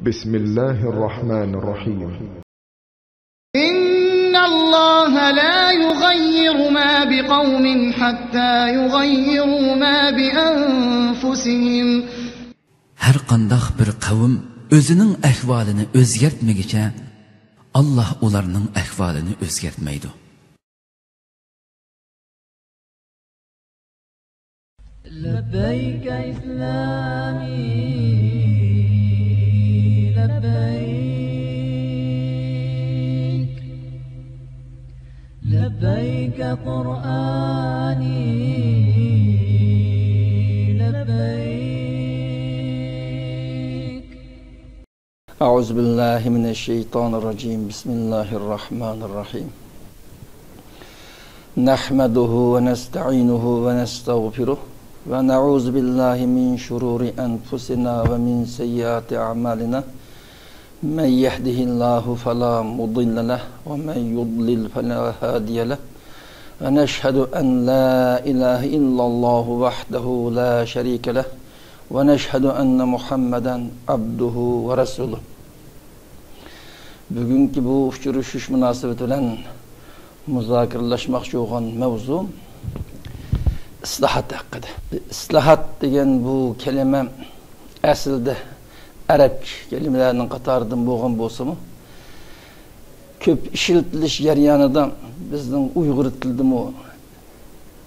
بسم الله الرحمن الرحيم. إن الله لا يغير ما بقوم حتى يغيروا ما بأنفسهم. Her qandaq bir qavm özünün ahvalini özgertmegiçe Allah ularının ahvalini özgertmeydi. لبيك إسلامي لبيك لبيك قرآني لبيك. أعوذ بالله من الشيطان الرجيم. بسم الله الرحمن الرحيم. نحمده ونستعينه ونستغفره ونعوذ بالله من شرور أنفسنا ومن سيئات أعمالنا. من يهده الله فلا مضل له ومن يضلل فلا هادي له. ونشهد أن لا إله إلا الله وحده لا شريك له. ونشهد أن محمدا عبده ورسوله. Bugünkü bu uçuruşuş münasebetiyle muzakirleşmek olan mevzu islahat hakkında. İslahat degen bu kelime aslında Arap kelimelerinin katarından boğan bolsa mı? Köp işiltiliş jaryanida bizning Uyg'ur tilida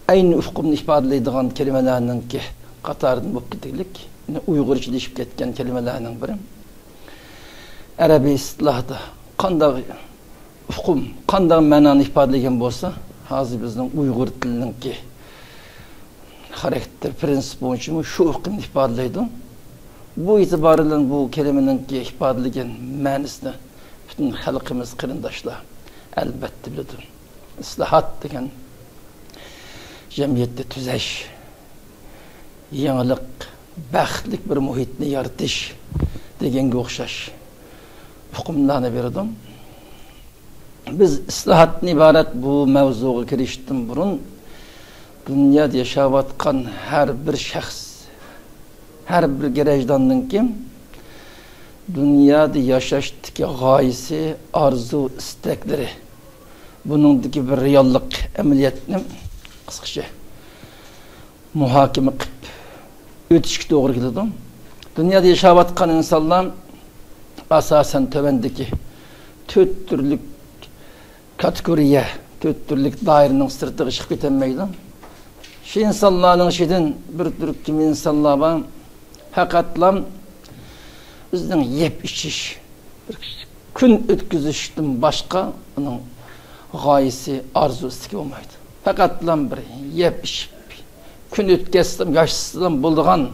aynı ufqumni ifodaleydigan kelimelerning ki qatoridan bo'lib ketdik. Uyg'urchilashib ketgan kelimelerning biri. Arabiy islohda qanday ufqum, qanday ma'noni ifodalagan bo'lsa, hozir bizning Uyg'ur tilining ki xarakter prinsip bo'yicha shu ufqni ifodalaydi. Bu itibarıyla bu kelimenin ki ifadalagan ma'nosini bütün xalqimiz qarindoshlar albatta biladi. İslahat degan jamiyatda tuzash, yangilik, baxtli bir muhitni yaratish deganga o'xshash hukmlarni berdim. Biz islahatdan ibaret bu mavzuga kirishdan burun dünyada yaşayotgan her bir şahs, her bir gerejdanning kim dünyada yaşashdagi g'oyasi, arzu, istaklari, buningdagi bir reallik amaliyotni qisqacha muhokama qilib o'tishga to'g'ri keladi. Dünyada yaşayotgan insonlar asasen tövendeki to'rt turlik kategoriya, to'rt turlik doiraning sirtiga chiqib ketolmaydi. Şu insanların şeyden bir türlü kim insanlar var, hakikaten bizden yep içiş, bir gün ötküzüşten başka onun gayesi, arzusu olmaydı. Hakikaten bir yep içip, gün ötküzüşten, yaşsızdan bulduğun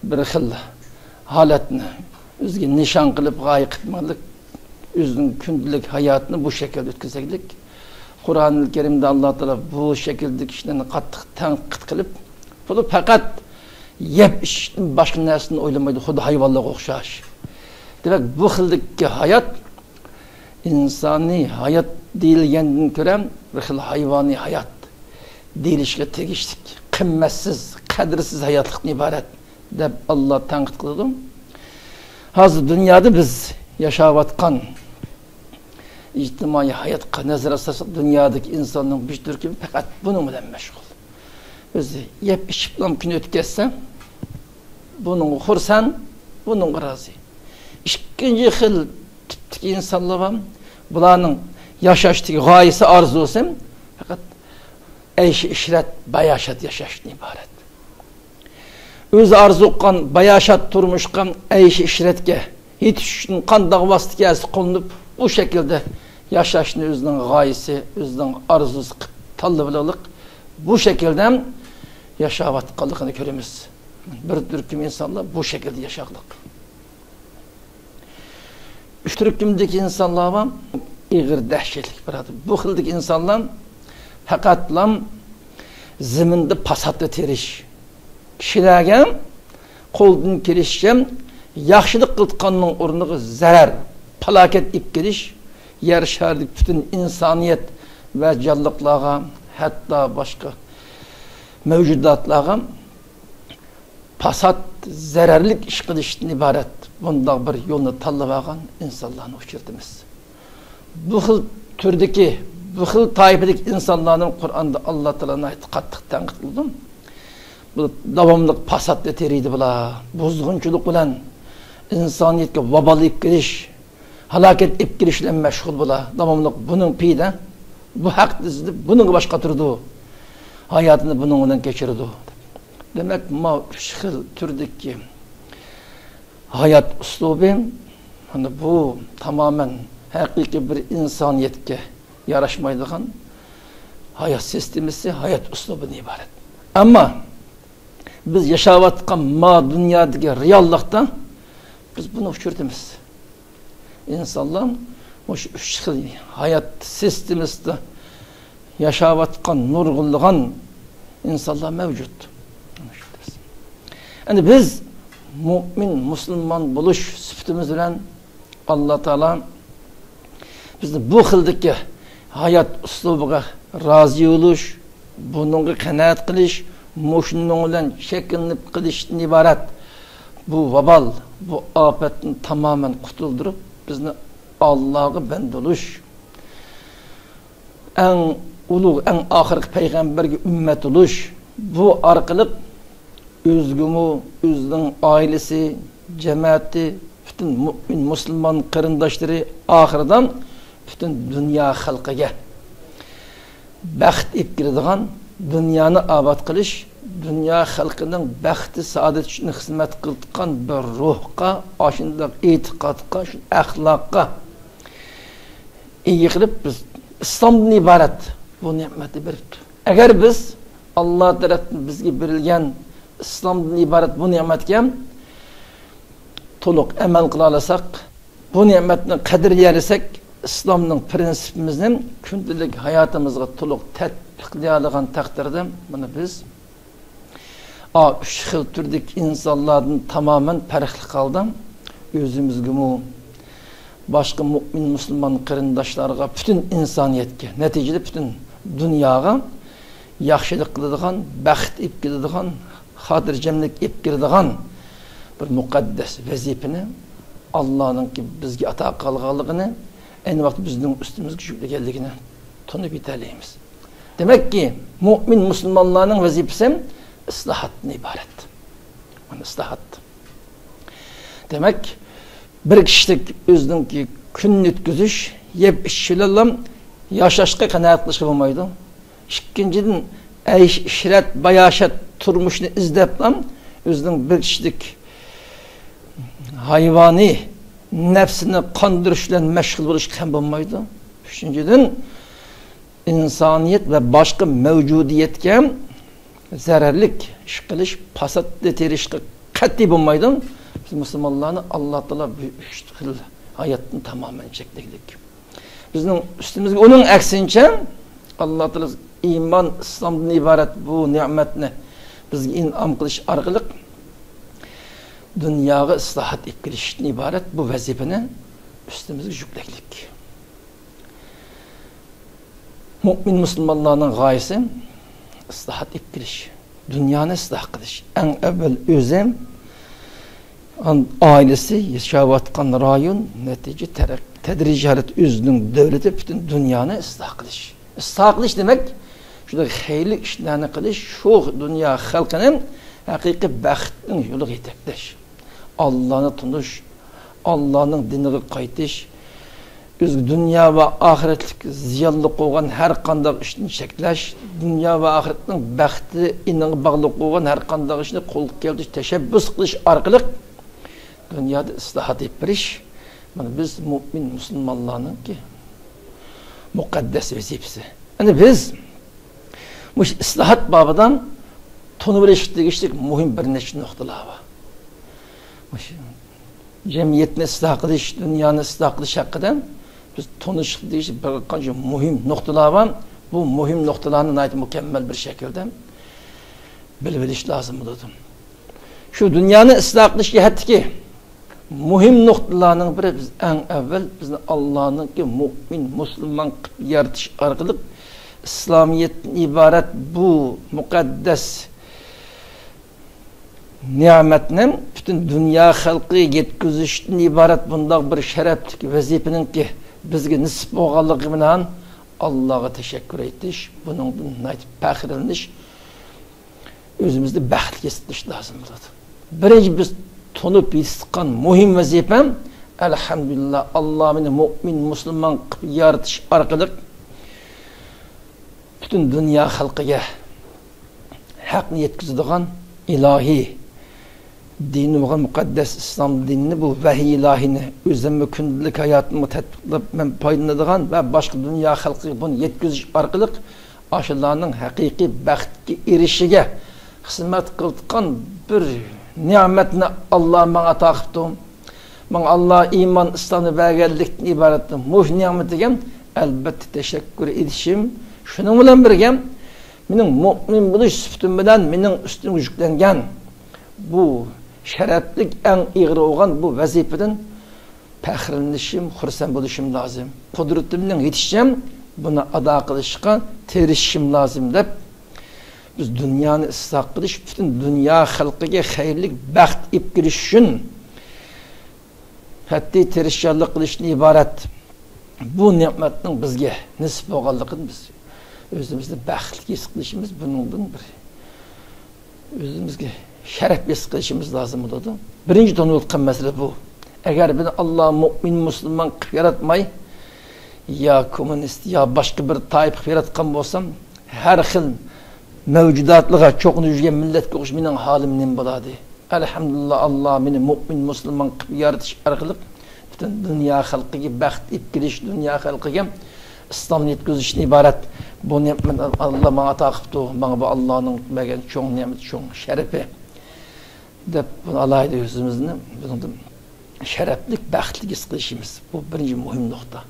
bir xil haletini, üzgün nişan kılıp gaye kıtmalık, üzgün kündülük hayatını bu şekilde ötküzeklik. Kur'an-ı Kerim'de Allah Teala bu şekilde kişilerini qattiq tanqid qilib, bunu fakat yep işten başka narsani oylamaydi, xuddi hayvonlarga o'xshash. Demek bu xildagi hayat insoniy hayat deyilgandan ko'ra bir xil hayvoniy hayat deyilishga tegishli, qimmatsiz, qadrsiz hayotlikdan iborat deb Allah tanqid qildi. Hozir dunyoda biz yashayotgan ictimai hayatga nazar asarsak dünyadaki insanın bir türlü fakat bunun bilen meşgul. Özü yep içip gün ötketse, bunun xursan, bunun razı. İkinci xil tipteki insanlar var, bularning yaşashdagi g'oyasi, arzusi fakat ayshi ishrat, bayashat yashashdan iborat. O'zi arzu qilgan bayashat turmushga, ayshi ishratga yetish uchun qanday vositasi qo'llanib bu şekilde yaşashni özünün g'oyasi, özünün arzusu tanlab bu şekilde yaşayotganligini ko'ramiz. Bir türküm insanlar bu şekilde yaşayaklık. Üç türkümdeki insanlar var, iğir dehşetlik bir adım. Bu xildagi insanlar hakikaten zeminde pasatlı teriş. Kişilerge qo'ldan kelishcha yaxshilik qilganning o'rniga zarar, felaket ip geliş, yer şerdeki bütün insaniyet ve canlıklara, hatta başka mevcudatlara pasat, zararlik iş qilishdan ibaret. bundaq bir yolni tanlab algan insonlarni uchirtimiz. Bu xil turdagi, bu xil toifadagi insonlarning Qur'onda Alloh taolani qattiq tanqid qildi. Bu davomli fasodda teriydi bular. Buzg'unchilik bilan insoniyatga vabolik kirish, halokat ib kirish bilan mashg'ul bular. Davomli buning piyda bu haqda buning boshqa turdi. Hayotini buning bilan kechirdi. Demak, ma uch xil turdagi hayot uslubi, hani bu tamamen haqiqiy bir insoniyatga yarashmaydigan hayot sistemasi, hayot uslubidan iborat. Ammo biz yashayotgan ma dunyodagi reallikda biz buni uchirtimiz. İnsanlar o'sha uch xil hayot sistemasida yashayotgan nurg'unlagan insonlar mavjud. Yani biz mu'min, Müslüman buluş sifatimiz bilan Allah Taala bizni bu xildagi hayot uslubiga rozi bo'lish, buningga qanoat qilish, mushunning bilan shakllanib qilishdan iborat. Bu vabal, bu ofatni tamamen qutuldirib, bizni Allohga bandolish, eng ulug', eng oxirgi payg'ambarga ummat bo'lish, bu orqali özgümü, özünün ailesi, cemaati, bütün mümin, Müslüman qarindoshları ahirdan bütün dünya xalqiga baxt epkiradigan, dünyani obod qilish, dünya xalqining baxti, saodat uchun xizmat qilgan bir ruhga, ashunday e'tiqodga, shu axloqqa ega qilib biz islomdan iborat bu ne'matni beribdi. Agar biz Alloh tarafdan bizga berilgan İslamdan ibaret bu nimetke to'liq amal qila olsak, bu nimetni qadrlaysak, İslamning prinsipimizning kundalik hayotimizga to'liq tatbiqlay olgan taqdirda buni biz uch xil turdagi insonlardan tamamen farqli qoldim. O'zimizga boshqa mu'min, Müslüman qarindoshlarga, bütün insoniyatga, natijada bütün dunyoga yaxshilik qiladigan, baxt ib keladigan, xotirjamlik ib kiradigan bir muqaddas vazifani Allohning bizga ato qilganligini, ayni vaqt bizning ustimizga yuklaganligini tunib yetalaymiz. Demakki, mu'min musulmonlarning vazifasi islohotdan iborat. Mana islohot. Demak, bir kishilik o'zining kunni o'tkazish, yeb ichishlar yashashga qanoat qilishga bo'lmaydi. Ikkinchidan aysh, ishrat, bayashat turmuşunu izleyip özünün bir kişilik hayvani nefsini kandırışla meşgul oluş hem bulmaydı. Üçüncüden insaniyet ve başka mevcudiyetken zararlik iş kılış, pasat deterişki katli bulmaydı. Biz Müslümanlarını Allah Teala bir hayatını tamamen çektik. Bizim üstümüzde onun eksince Allah Teala iman, İslam'dan ibaret bu nimetini bizga in'om qilish orqali dunyoga islohot ib kelishdan iborat bu vazifani ustimizga yuklaylik. Mu'min musulmonlarning g'oyasi islohot ib kelish, dunyoni isloh qilish. Eng avval o'zim, ailesi, yashayotgan rayon, natija tadrijiy o'zining davlati butun dunyoni isloh qilish. Isloh qilish demak şurada xeyli işlerini qilish, şu dünya xalqining haqiqiy baxtning yo'liga yetaklash. Allah'ını tunuş, Allah'ның diniga qaytish, öz dünya ve ahiretlik ziyonli qo'ygan har qanday ishni cheklash, dünya ve ahiretning baxti iniga bog'liq qo'ygan har qanday ishni qo'lga keltirish, tashabbus qilish orqali dunyoda islohot etirish. Mana biz mu'min musulmonlarningki muqaddas vazifasi. Yani biz bu islohot babidan tunib bilishlik muhim bir nechta nuqtalar bor. Jamiyatni isloh qilish, dunyoni isloh qilish haqida biz tunishlik deyish bir qancha muhim nuqtalar bor. Bu muhim nuqtalarni aytib mukammal bir shaklda bilib bilish lozim bo'ladi. Shu dunyoni isloh qilish jihatdagi muhim nuqtalarning biri biz eng avval bizni Allohning mu'min, musulmon qilib yaratish orqali İslamiyet'in ibaret bu mukaddes nimetinin bütün dünya halkı yetkizişten ibaret bundaq bir şereflik vazifenin ki bizge nisip olganlığı bilen Allah'a teşekkür etiş, bunun faxrlanish, özümüzde baxt kesilish lazım bo'ladi. Birinci biz tonup yetişkan muhim vazifem elhamdülillah Allah meni mu'min Müslüman yaratış arkalık bütün dünya halkıya haqni yetkizadigan ilahi dini olan mukaddes İslam dinini bu vahiy ilahini özümü gündelik hayatımı tatbiqlab men paydalanadigan ve başka dünya halkı bunu yetkizish arkalık aşılarının hakiki baxtga erişige hizmet kıldıkan bir nimetini Allah bana taqıptı. Bana Allah iman İslam'ı bergenlikten ibarettim. Muş nimetigen elbette teşekkür edişim. Şunun bilen birgem mening mu'min buluş sübtüm bilen mening üstüme yüklengen bu şereflik en iğri olan bu vazifeden faxrlanishim, xursand bo'lishim lazım. Kudretimden yetişeceğim, buna ada qilishga tirishishim lazım deb biz dünyani ıslah qilish, bütün dünya xalqiga xayrlik, baxt ip kirish uchun hatta tirishchanlik qilishdan iborat bu ne'matning bizga nisb bo'lganligini biz özümüzde baxtli his qilishimiz buningdan bir özümüzge şeref his qilishimiz lazım bo'ladi. Birinci tonuyotgan mesele bu. Eğer beni Allah mu'min Müslüman qilib yaratmay ya komünist ya başka bir taif qilib yaratgan bo'lsam her xil mevcudatlığa çok nüzgen milletke okuş mening halim nem bo'ladi. Elhamdülillah Allah meni mu'min Müslüman qilib yaratish arqali bütün dünya xalqiga baxt ip kirish, dünya xalqiga İslam'ni yetkizishdan ibarat. Bu ne'mat Allah bana taqıptı. Bana bu Allah'ın bergen çoğ ne'mat, çoğ şerefi deb bunu alayda özümüzni bunun şereflik, baxtli his qilishimiz. Bu birinci muhim nokta.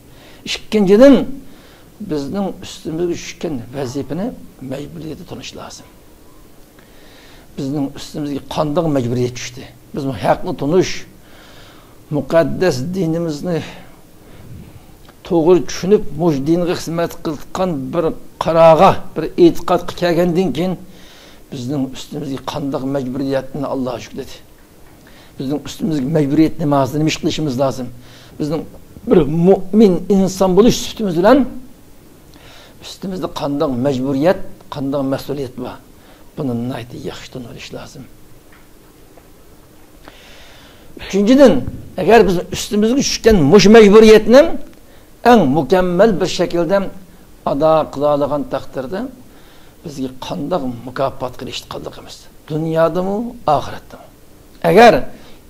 İkinciden bizning üstümüzge tushgan vazifani mecburiyeti tanış lazım. Bizning üstümüzge qanday mecburiyet tushdi? Biz bu haqni tanış, mukaddes dinimizni to'g'ri tushunib, mush dinga xizmat qilgan bir qarağa, bir e'tiqod kelgandan keyin bizning üstümüzge qanday mecburiyetini Allah yükledi. Bizning üstümüzge mecburiyet namazını nima qilishimiz lazım? Bizning bir mu'min inson bo'lish sübtimiz bilan üstümüzde qanday mecburiyet, qanday mas'uliyet var. Bunun naydi yaxshi tushunish lazım. Üçüncüden, eğer biz üstümüzge tushgan mush mecburiyetni en mükemmel bir şekilde ada qiladigan taqdirda bizga qanday mukofot qilishni qildigimiz. Dunyoda mı, oxiratda mı? Eğer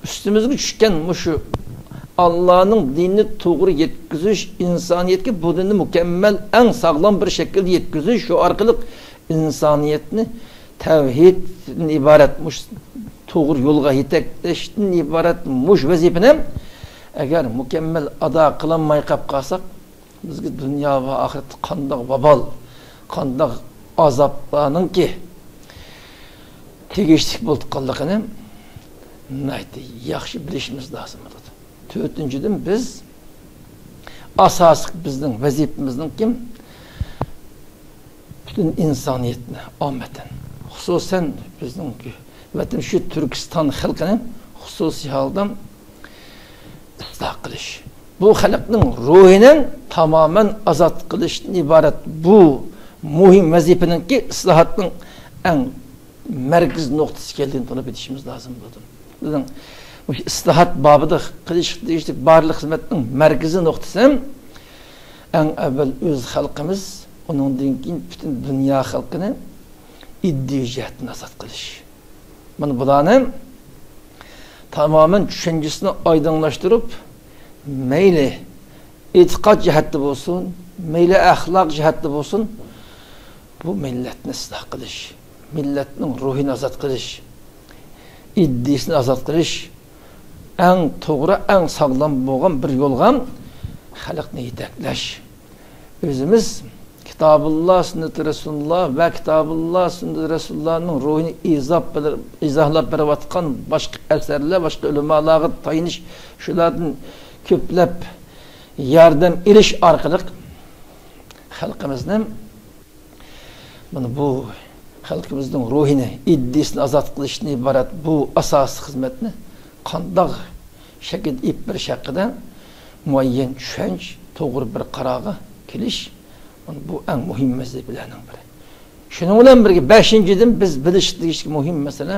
üstümüzge tushgan mushu Allah'ın dinini doğru yetkiziş, insaniyetki bu dinini mükemmel, en sağlam bir şekilde yetkiziş, şu arkalık insaniyetini tevhidin ibaretmiş, doğru yolga yetekleştin ibaretmiş vazifene eğer mükemmel ada kılanmay kap kalsak, bizge dünya ve ahiret qanday babal, qanday azaplanın ki tegişlik bulduk kaldıqını naydi, yaxşı bilişimiz lazım. Dördüncüden biz asasık bizden vazifemizden kim? Bütün insaniyetine, ahmeten. Hususen bizden vatan şu Türkistan halkının hususi halde ıslah qilish. Bu halkının ruhinin tamamen azat qilishdan ibaret bu muhim vazifenin ki ıslahatın en merkez noktası geldiğini tanıp edişimiz lazım. Bizden İslahat babıda qilish deyishlik barliq hizmetning merkezi noktası en evvel öz halkımız onundan keyin bütün dünya halkını iddiyaatini azat qilish. Mana bularni tamamen düşüncesini aydınlaştırıp meyli etiqad cihetli olsun, meyli ahlak cihetli olsun bu milletini ıslah qilish, milletning ruhini azat qilish, iddisini azat qilish en doğru, en sağlam bo'lgan bir yo'lga xalqni yetaklash. Özümüz Kitabullah, Sünnet-i Resulullah ve Kitabullah, Sünnet-i Resulullah'ın ruhini izahlab berayotgan başka eserler, başka ulemalarga tayinish, shulardan ko'plab yardım ilish orqali xalqimizni mana bu xalqimizning ruhini, iddisini azod qilishdan iborat bu asosiy xizmatni qandoq shaklda ip bir haqida muayyan tushunch, to'g'ri bir qarorga kelish bu eng muhim masalalarning biri. Shuning bilan birga 5-dan biz bilishlik muhim masala,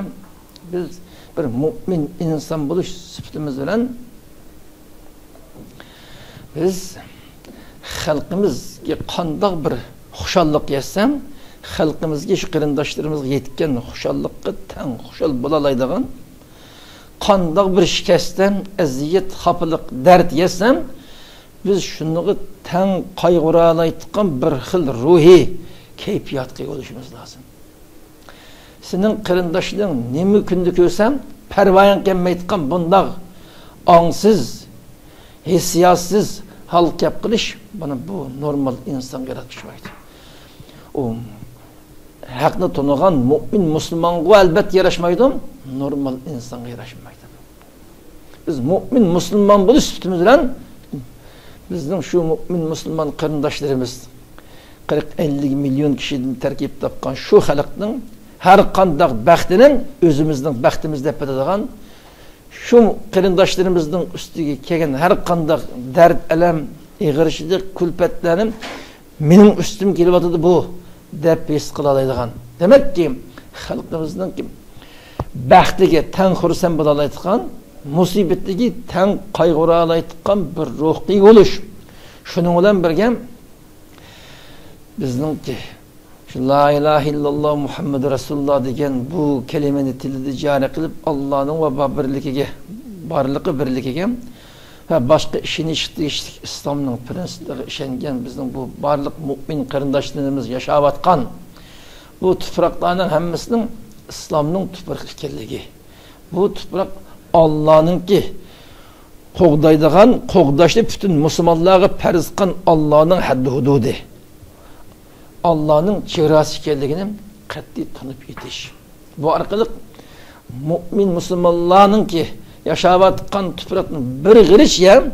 biz bir mu'min inson bo'lish sifatimiz bilan biz xalqimizga qandoq bir xushallik yetsam, xalqimizga shu qarindoshlarimiz yetgan xushallikqa tang xushal bo'la oladigan, qandoq bir shikastdan aziyat, xafalik, dard yetsam, biz shunga tang qayg'ura oladigan bir xil ruhiy kayfiyatga olishimiz lozim. Sening qarindoshing nima kunda ko'rsam, parvoying kelmaydigan bundaq ongsiz, hissiyotsiz hal kap qilish, bana bu normal inson yaratishmaydi. O haqni tunugan mu'min musulmonga albatta yarashmaydi, normal insonga yarashmaydi. Biz mu'min musulmon bo'lish sifatimiz bilan bizning shu mu'min musulmon qarindoshlarimiz 40-50 million kishidan tarkib topgan shu xalqning har qanday baxtining o'zimizning baxtimiz deb biladigan shu qarindoshlarımızın üstüge kelgan har qanday dard, alam, ig'irchilik, kulfatlarim mening üstüm kelyapti bu deb his qila oladigan. Demakki, xalqimizning baxtiga tang xursand bo'la oladigan, musibatdagi tang qayg'ura oladigan bir ruhiy bo'lish. Shuning bilan birga bizningki la ilahe illalloh Muhammed Rasulullah degan bu kelimani tilida jari qilib Allohning va birligiga, barligi birligiga va boshqa ishonishlik islomning prinsiplariga ishongan bizning bu barliq mu'min qarindoshlarimiz yashayotgan bu tuproqlarning hammasining islomning tuprog'i ekanligi. Bu tuproq Allohningki qo'g'daydigan, qo'g'dashli butun musulmonlarga farz qilgan Allohning haddi hududi. Allah'ın çevresi ekanligini qat'iy tanib yetish. Bu orqali mu'min musulmonlarning ki yashayotgan tuproqning bir g'irish ham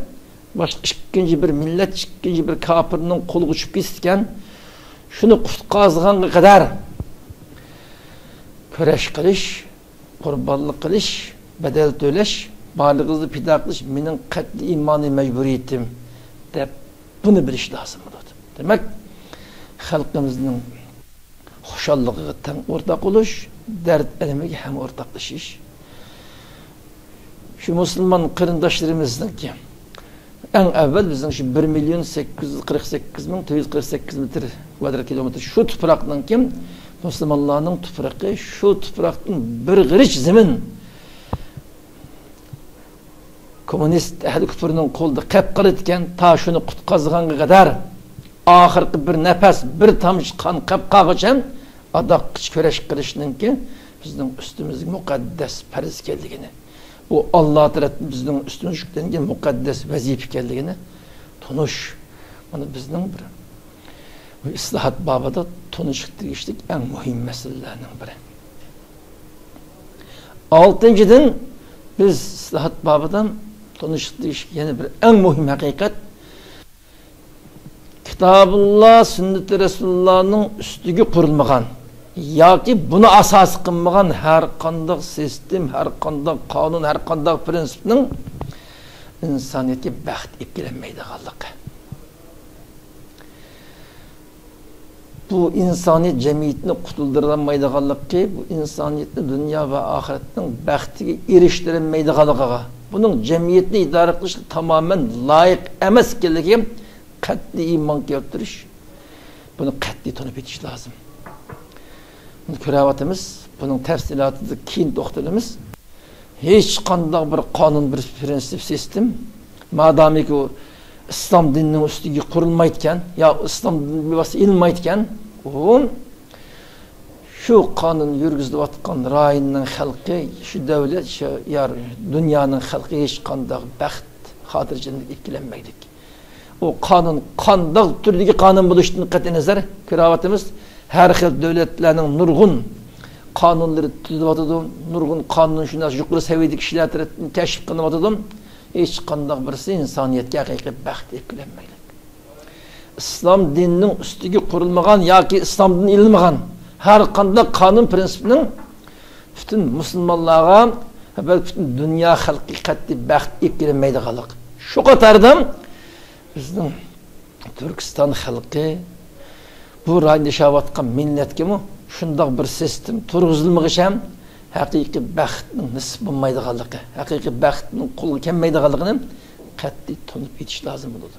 boshqa ikkinchi bir millat, ikkinchi bir kafirning qo'liga tushib ketgan, shuni qutqazganga qadar kurash qilish, qurbonlik qilish, badal to'lash, barlig'ingizni fido qilish mening qat'iy iymoniy majburiyatim deb buni bilish lozim bo'ladi. Demak, xalqimizning xushalligiga tang o'rtaq bo'lish, dard alamiga ham o'rtaqlashish. Shu musulmon qarindoshlarimizning eng avval bizning shu 1,848,948 metr kvadrat kilometr shu tuproqning musulmonlarning tuprog'i, shu tuproqning bir g'irish zamin kommunist ahli kufrning qo'lida qolib qolgan, ta shuni qutqazganga qadar oxirgi bir nafas, bir tomchi qon qolib qolgacha adoq kurash qilishninki bizning ustimizga muqaddas farz ekanligini, bu Alloh tarafdan bizning ustimizga yuklangan muqaddas vazifa ekanligini tunish, mana bizning bir islohot babida tunishlik eng muhim masalalarning biri. 6-dan biz islohot babidan tunishlik yana bir eng muhim haqiqat Kitabullah, sünnet-i Resulullah'ның üstüge kurulmagan, yoki buni asos qilmagan har qanday sistem, har qanday qonun, har qanday prinsipning insoniyatga baxt ikkilanmaydiganligi. Bu insoniyat jamiyatini qutuldirolmaydiganligi, bu insoniyatni dunyo va oxiratning baxtiga erishtirilmaydiganligiga, buning jamiyatni idora qilishga tamoman loyiq emas ekanligi qat'iy iymon keltirish, buni qat'iy tanib yetish lozim. Buni ko'ryapmiz, buning tafsilotida keyin to'xtalamiz. Hech qanday bir qonun, bir prinsip, sistem, madomiki u islom dinining ustiga qurilmayotgan, yo islom diniga ilmayotgan, shu qonun yurgizilayotgan rayonning xalqi, shu davlat, shu dunyoning xalqi hech qanday baxt, xotirjamlik ikkilanmaydi. O qonun qanday turdagi qonun bo'lishdan qat'iy nazar ko'ryapmiz. Har xil davlatlarning nurg'un qonunlari tuzilyapti, nurg'un qonun shunaqa yuqori saviyadagi kishilar tomonidan tashkil qilinyapti. Hech qanday birisi insoniyatga haqiqiy baxt ikkilanmaydi. Islom dinining ustiga qurilmagan yoki islomdan ilmagan Har qanday qonun prinsipinin bütün musulmonlarga bütün dünya xalqi qattiq baxt kelmaydiganlik. Shu qatordan bizning Turkiston xalqi bu rayonda yashayotgan millatga shundoq bir sistem turg'izilmagicha ham haqiqiy baxtning nisb bo'lmaydiganligi, haqiqiy baxtning qo'lga kelmaydiganligini qattiq tunib yetish lozim bo'ladi.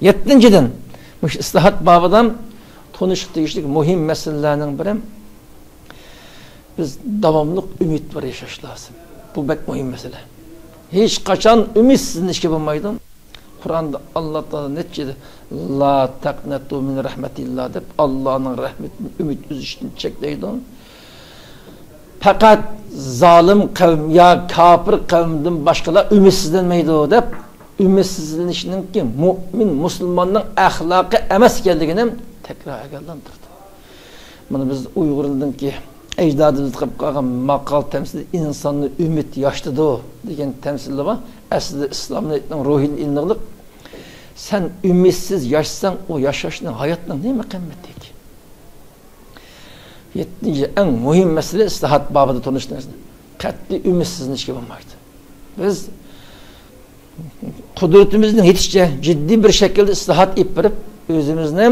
7-dan bu islohot bobidan tunishib tegishlik muhim masalalarning biri biz davomli umid bilan yashash lozim. Bu bek muhim masala. Hech qachon umidsiz ishga bo'lmaydi. Qur'onda Alloh taolo netchidi la taqnatu min rahmatillah deb Allohning rahmetidan umid uzishni cheklaydi. Faqat zolim qavm ya kafir qavmdan boshqalar umidsizlanmaydi deb umidsizlanishninki mu'min musulmonning axloqi emas ekanligini takror agarlantirdi. Mana biz Uyg'urlarninki ecdadımız qilib qolgan maqol temsil insonni umid yoshtidu degan temsillar bor. Aslida islomning ruhiy inliqlik. Sen umidsiz yaşsan o yaşashning hayotning nima qiymati? 7. en muhim mesele islohot babida tanishtingiz. Qat'iy umidsizlikka bo'lmaydi. Biz qudretimizning yetishcha jiddiy bir shaklda islohot qilib berib, o'zimizni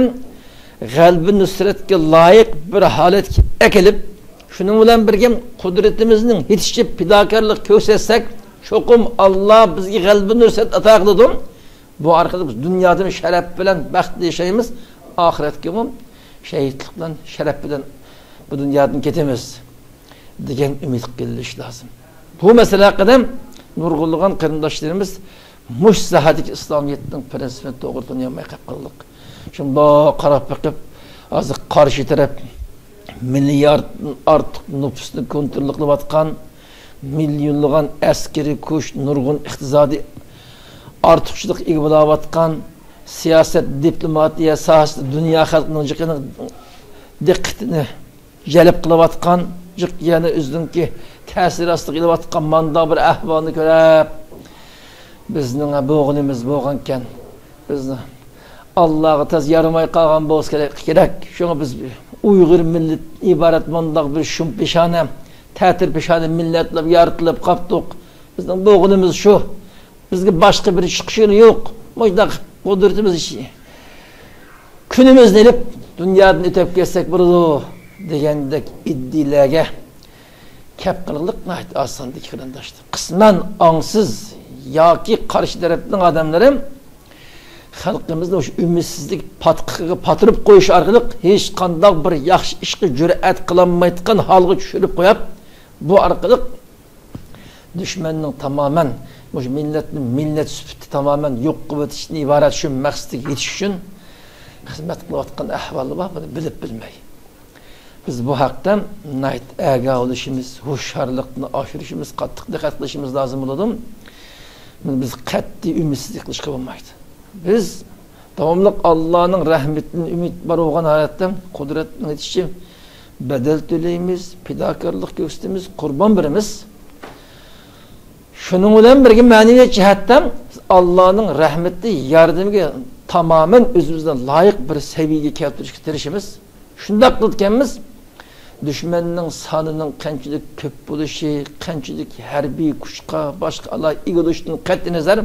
g'albi nusratga loyiq bir holatga akilib, shuning bilan birga qudretimizning yetishcha fidokorlik ko'rsatsak, cho'qim Alloh bizga g'albi nusrat ato qiladi. Bu orqali biz dunyoda sharaf bilan baxtli yashaymiz, oxiratga ham shahidlik bilan sharaf bilan bu dunyodan ketamiz degan umid qilish lozim. Bu masala haqida nurg'ulg'an qarindoshlarimiz mush sahadik islomiyatning prinsipini to'g'ri tushunmay qoldik. Shunda qarab bakıp hozir qarshi taraf milyard ortiq nüfusni kontrol qilib atgan, milyonlagan askeri kuch, nurg'un iqtisodiy ortiqchilik ega bo'lib atgan, siyosat, diplomatiya sohasida dunyo xalqining diqqatini jalb qilib atgan, yana o'zininki ta'sir ostiga qilib atgan manda bir ahvolni ko'rib, bizning bo'g'inimiz bo'lgankan, bizni Allah'a tez yaramay qalğan bo'lsa kerak. Şuna biz Uyg'ur millet ibaret mundaq bir şum peshane, ta'tir peshane milletlar yaratılıb qapdık. Bizning bo'g'inimiz shu. Bizga boshqa bir chiqishi yo'q. Mo'jdaq qudretimiz ishi. Kunimizni elib dunyodan o'tib ketsak bo'ladi degandek iddialarga kep qillik nəhayət osonlik qarindoshlar. Qisman ongsiz yoki qarshi tarafning odamlari xalqimizda o'sha umidsizlik patqiga patirib qo'yish orqali hech qanday bir yaxshi ishga jur'at qilolmaydigan holga tushirib qo'yib, bu orqali dushmanning tamoman o'sha millatning millat sifatini tamoman yo'q qilib o'tishni iborat shu maqsadga yetish uchun xizmat qilayotgan ahvoli bor, buni bilib bilmay. Biz bu haqda nayt aga olishimiz, hushyorlikni oshirishimiz, qattiq diqqat qilishimiz lozim bo'ladi. Biz qat'iy umidsizlik qilishga bo'lmaydi. Biz davomli Allohning rahmetidan umid bor bo'lgan holatda qudratning yetishi badal to'laymiz, fidokorlik ko'rsatamiz, qurbon beramiz. Shuning bilan birga ma'naviy jihatdan Allohning rahmeti yordamiga tamoman o'zimizdan loyiq bir saviyaga keltirishga tirishimiz. Shunday qilganmiz, dushmanning sonining qanchalik ko'p bo'lishi, qanchalik harbiy kuchga, boshqa alay egilishdan qat'iy nazar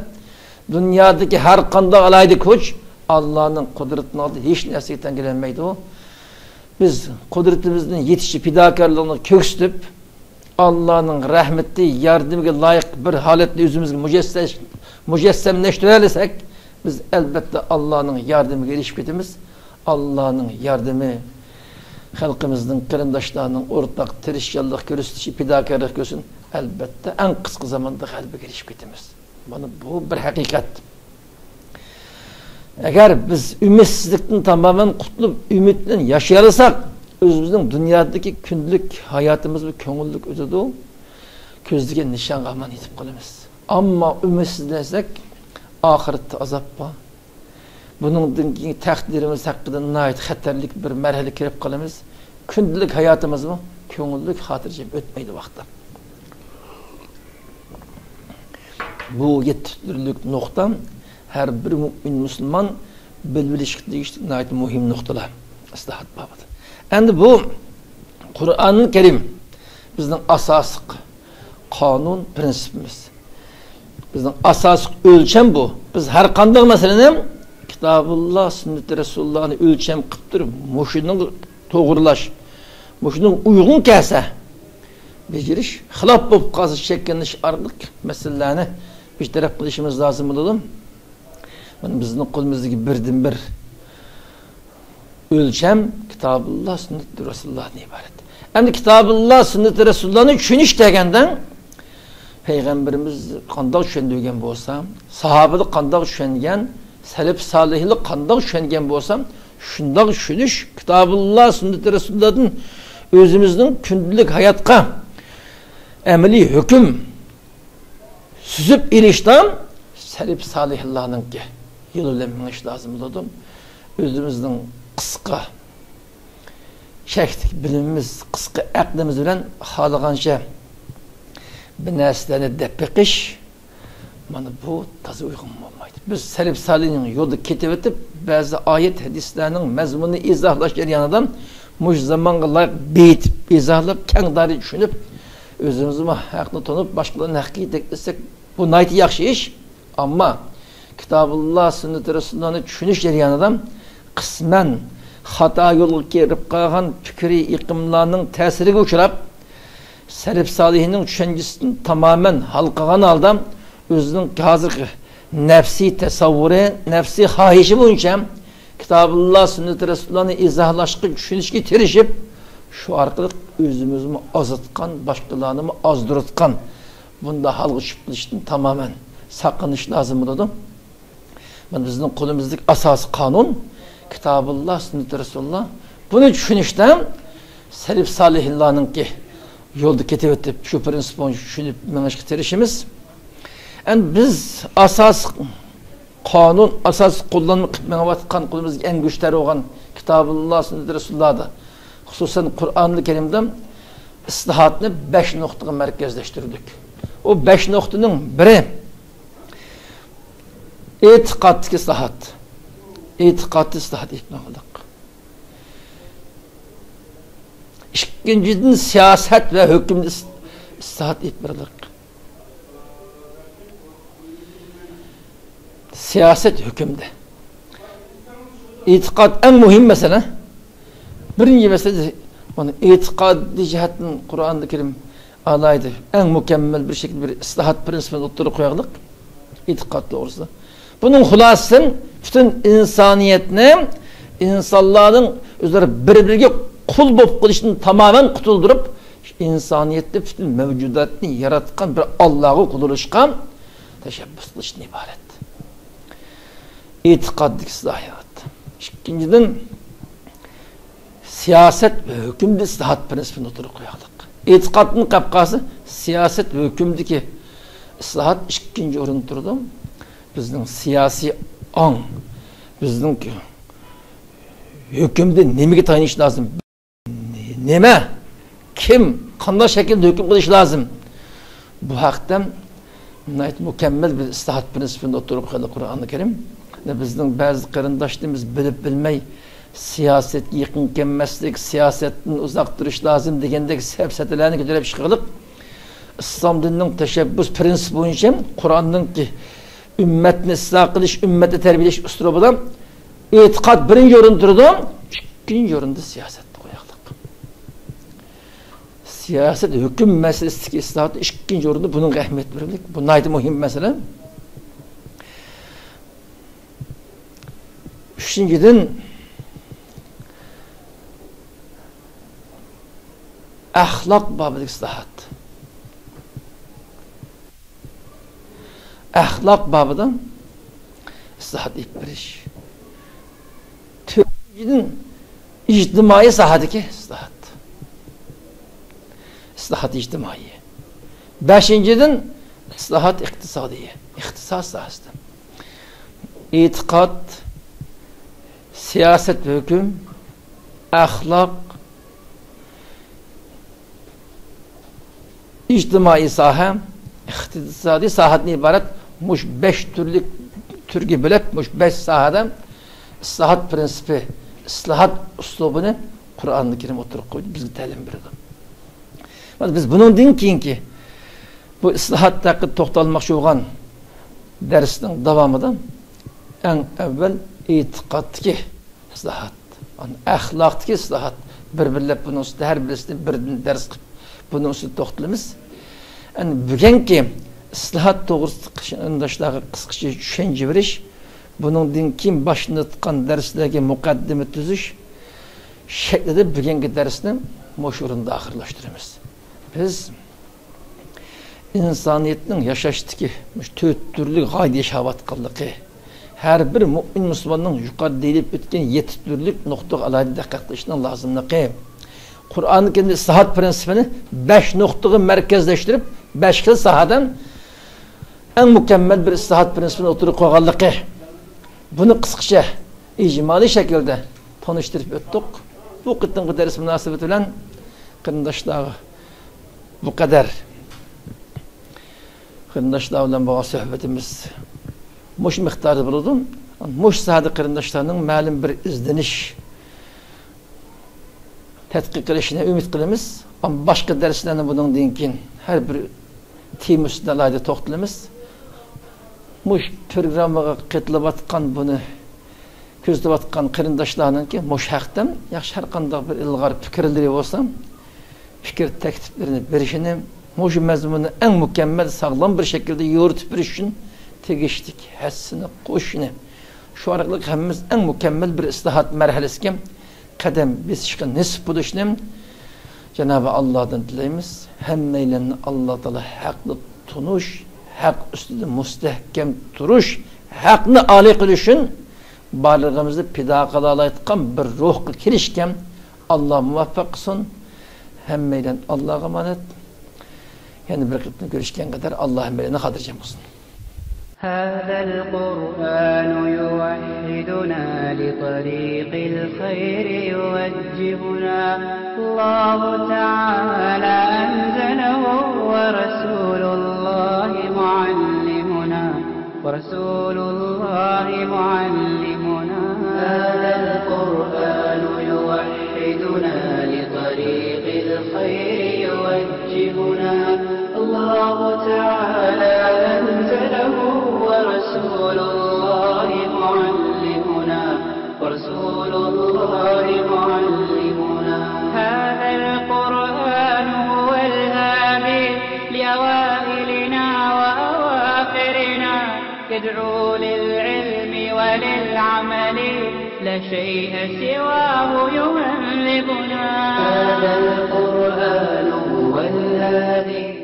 dünyadaki her qanday alaydi kuch Allah'ın kudretini aldı, hiç narsaga tengilanmaydi. Biz kudretimizden yetişi fidokorligini ko'rsatib, Allah'ın rahmeti yordamiga loyiq bir holatni o'zimizga mujassamlashtirsak, biz albatta Allah'ın yordamiga erishib ketamiz. Allah'ın yordami xalqimizning qarindoshlarning o'rtaq tirishchilik ko'rsatishi, fidokorlik ko'rsin, albatta eng qisqa zamonda g'alabaga erishib ketamiz. Bana bu bir hakikat. Eğer biz ümitsizlikten tamamen kurtulup ümitle yaşayarsak, özümüzün dünyadaki günlük hayatımız bir köngüllük ötüdü, közlüge nişan kalman yetip kalımız. Ama ümitsizlersek, ahirette azap var. Bunun takdirimiz hakkında nait xatarlik bir merhale kirip kalımız. Günlük hayatımız mı? Köngüllük hatırcayım ötmeydi vakti. Bu yetirlik nokta her bir mümin Müslüman bilbilişlik nayet muhim noktalar. İslahat babıdır. Endi bu Kur'an-ı Kerim bizning asosiy qonun prinsipimiz. Bizning asosiy o'lcham bu. Biz har qanday masalani Kitabullah, sünnet-i Resulullah'ni ölçem qilib turib, mushuning to'g'rilash, mushuning uyg'un kelsa, beceriş, xilof bo'lib qolsa cheklanish orqali masalalarni bartaraf qilishimiz lozim bo'ladi. Mana bizning qo'limizdagi birdan-bir o'lcham Kitabullah, sünnet-i Resulullah'dan iborat. Endi Kitabullah, sünnet-i Resulullah'ni tushunish degandan Peygamberimiz qanday tushungan bo'lsa, sahobalar qanday tushungan, Salaf salihlik qanday tushungan bo'lsam, shunday tushunish Kitabullah, sünnet-i Resulullah'dan o'zimizning kundalik hayotga amaliy hukm süzüp ilishdan salaf salihlarninki yo'lidan minish lozim bo'ladi. O'zimizning qisqa cheklik bilimimiz, qisqa aqlimiz bilan xohlagancha bir narsalarni deb beqish, mana bu toza uyg'un bo'lmaydi. Biz salaf salihning yo'lida ketib o'tib, ba'zi oyat hadislarning mazmunini izohlash jarayonidan mush zamonga loyiq betib, izohlab, kengdari tushunib, o'zimizni haqni tanib, boshqalarning haqiga teklesek, bu nayt yaxshi ish. Ammo Kitabullah, sünnet-i Resulullah'ni tushunish jarayonidan qisman xato yo'lga kirib qolgan fikriy iqimlarning ta'siriga uchrab, salaf solihning tushunchasini tamoman hal qilgan holda o'zining hozirgi nafsiy tasavvuri, nafsiy xohishi bo'yicha Kitabullah, sünnet-i Resulullah'ni izohlashga, tushunishga tirishib, shu orqali o'zimizni ozitgan, boshqalarni ozdiritgan bunda halga tushib qilishdan tamoman saqlanish lozim bo'ladi. Mana bizning qo'limizdagi asosiy qonun Kitabullah, sünnet-i Resulullah. Bunu tushunishdan salaf solihlarninki yo'lda ketib o'tib, shu prinsip bo'yicha tushunib minishga tirishimiz. Endi biz asosiy qonun, asosiy qo'llanma qilib minayotgan qo'limizga eng kuchli bo'lgan Kitabullah, sünnet-i Resulullah'da, xususan Qur'on-i Kerimda istihatni 5 nuqtaga markazlashtirdik. O 5 nuqtaning biri e'tiqodga istihat. E'tiqodga istihat etmoqlik. İkinciden siyaset ve hükümde istihat etmoqlik. Siyaset hükümde. İtikad en mühim mesele. Birinci mesele onu etikadi cihetten Kur'an-ı Kerim alaydı. En mükemmel bir şekilde bir istihat prensibini oturup koyarlık. İtikad doğrusu. Bunun hulasın bütün insaniyetini, insanların özleri birbirine kul bulup kılışını tamamen kutuldurup insaniyette bütün mevcudatını yaratkan bir Allah'ı kululuşkan teşebbüs kılışını ibaret. İtikadlık istihat. İkinciden siyaset ve hükümde istihat prensibini oturup koyarlık. İtikadın kapkası siyaset ve hükümdeki istihat ikinci orun durdu. Bizning siyasi an, bizning hükümde nimaga tayinish lazım? Nima? Kim? Qanday shaklda hukm qilish lazım? Bu haqda mükemmel bir istihat prinsipini oturup qo'ydi Qur'on-i Kerim. Bizning ba'zi qarindoshlarimiz bilib bilmay siyasetga yaqin kelmaslik, siyasetdan uzoq turish lazım degandek safsatalarni ko'tarib chiqilib, islom dinining tashabbus prinsipi bo'yicha Qur'onninki ümmetini ıslah kılış, ümmeti terbiyeleş üslubudan etikad birinci yorun durdu, ikinci yorunda siyaset koyaklık. Siyaset, hüküm meselesi islahatı ikinci yorunda bunun rahmet verildik. Bu naydı mühim mesele. Üçüncüden ahlak babı islahat. Ahlak babıdan istihat etmiriş. Türkçünün ictimai sahadaki istihat. İstihat ictimai. Beşinciden istihat iktisadiye. İktisas sahasında. İtikad, siyaset ve hüküm, ahlak, ictimai saha, iktisadi sahatni ibaret muş 5 türlük türge bölüp muş 5 sahada islahat prensibi, islahat uslubunu Kur'an-ı Kerim oturup koydu, bizge ta'lim berdi. Biz bundan keyinki bu islahat hakkında to'xtalmoqchi bo'lgan darsning davomida eng avval e'tiqodga islahat, axloqga islahat, bir-birlab buning ustida har birisini birdan dars qilib buning ustida to'xtalamiz. Bugungi islahat to'g'risida qarindoshlarga qisqacha tushuncha berish, buningdan keyin boshini tutgan darslarga muqaddima tuzish shaklida bugungi darsni mo'shurunda oxirlashtiramiz. Biz insoniyatning yashashdagi to'rt turli g'oya yashayotganligi, har bir mu'min musulmonning yuqorida deyilib o'tgan 7 turli nuqtaga alohida diqqat qilishning lozimligi, Qur'on-i Kerimda istihat prinsipini 5 nuqtaga markazlashtirib, 5 xil sohadan eng mukammal bir istihat prinsipini o'tirib qo'yganligi. Buni qisqacha ijmoliy shaklda tanishtirib o'tdik. Bu qitimqi dars munosabati bilan qarindoshlar bu qadar qarindoshlar bilan bo'lgan suhbatimiz mush miqdorda bo'ldi. Mush sohada qarindoshlarning ma'lum bir izdenish tadqiq qilishini umid qilamiz. Ammo boshqa darslarni bundan keyin har bir tema ustida alohida to'xtalamiz. Mush programmaga qatnashayotgan buni ko'zlayotgan qarindoshlarningki mush haqdan yaxshi har qanday bir ilg'or fikrlari bo'lsa, fikr takliflarini berishini, mush mazmunni eng mukammal sog'lom bir shaklda yo'ritib berish uchun tegishlik hassini qo'shishni, shu orqali hammamiz eng mukammal bir istihat marhalasiga qadam bosishga nisb bo'lishni Cenab-ı Allah'dan dileyimiz. Hemmeylerini Allah Teala haklı tunuş, hak üstünde müstehkem duruş, hakını âli kılışın varlığımızı pida kılalaytıkan bir ruhku kirişken Allah muvaffak kılsın. Hemmeylen Allah'a emanet. Yani bir kıtını görüşken kadar Allah hemmeylerini kadircem olsun. هذا القرآن يوحدنا لطريق الخير يوجهنا الله تعالى أنزله ورسول الله معلمنا هذا القرآن يوحدنا لطريق الخير يوجهنا الله تعالى أنزله ورسول الله معلمنا هذا القرآن هو الهادي لأوائلنا وأواخرنا يدعو للعلم وللعمل لا شيء سواه يهذبنا هذا القرآن هو الهادي